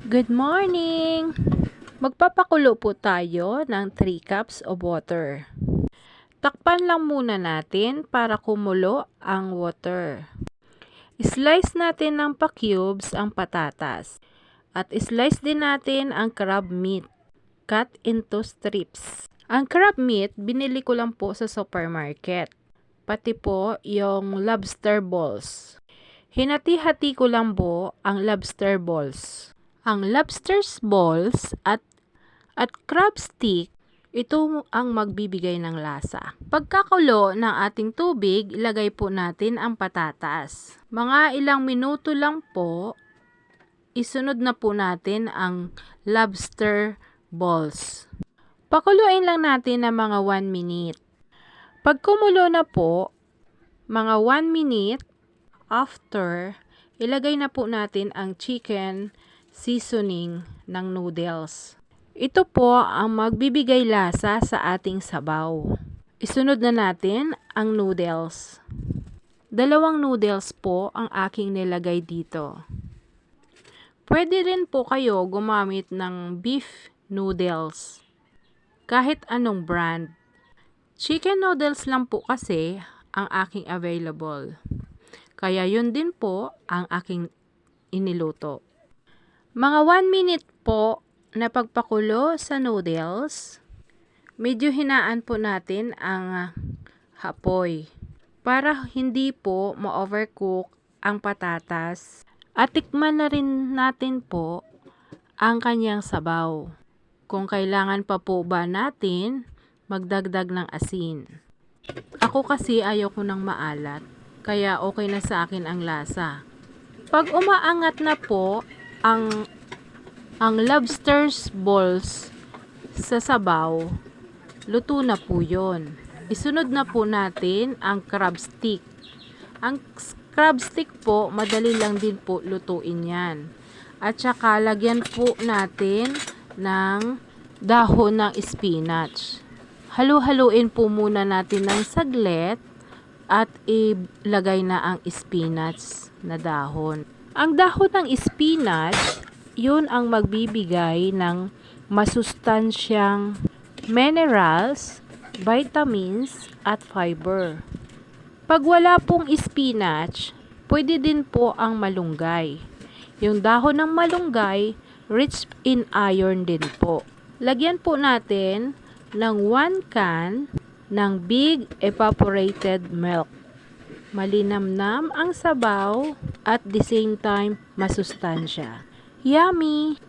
Good morning! Magpapakulo po tayo ng 3 cups of water. Takpan lang muna natin para kumulo ang water. Slice natin ng pa-cubes ang patatas. At slice din natin ang crab meat. Cut into strips. Ang crab meat, binili ko lang po sa supermarket. Pati po yung lobster balls. Hinati-hati ko lang po ang lobster balls. Ang lobster balls at crab stick, ito ang magbibigay ng lasa. Pagkakulo ng ating tubig, ilagay po natin ang patatas. Mga ilang minuto lang po, isunod na po natin ang lobster balls. Pakuluin lang natin ng mga 1 minute. Pag kumulo na po, mga 1 minute after, ilagay na po natin ang chicken seasoning ng noodles. Ito po ang magbibigay lasa sa ating sabaw. Isunod na natin ang noodles. 2 noodles po ang aking nilagay dito. Pwede rin po kayo gumamit ng beef noodles. Kahit anong brand. Chicken noodles lang po kasi ang aking available. Kaya yun din po ang aking iniluto. Mga 1 minute po na pagpakulo sa noodles, medyo hinaan po natin ang apoy para hindi po ma-overcook ang patatas at tikman na rin natin po ang kanyang sabaw. Kung kailangan pa po ba natin magdagdag ng asin. Ako kasi ayoko ng maalat, kaya okay na sa akin ang lasa. Pag umaangat na po ang lobster balls sa sabaw, luto na po yon. Isunod na po natin ang crab stick. Ang crab stick po, madali lang din po lutuin yan. At saka lagyan po natin ng dahon ng spinach. Halu-haluin po muna natin ng saglit at ilagay na ang spinach na dahon. Ang dahon ng spinach, yun ang magbibigay ng masustansyang minerals, vitamins, at fiber. Pag wala pong spinach, pwede din po ang malunggay. Yung dahon ng malunggay, rich in iron din po. Lagyan po natin ng 1 can ng big evaporated milk. Malinamnam ang sabaw at the same time masustansya. Yummy!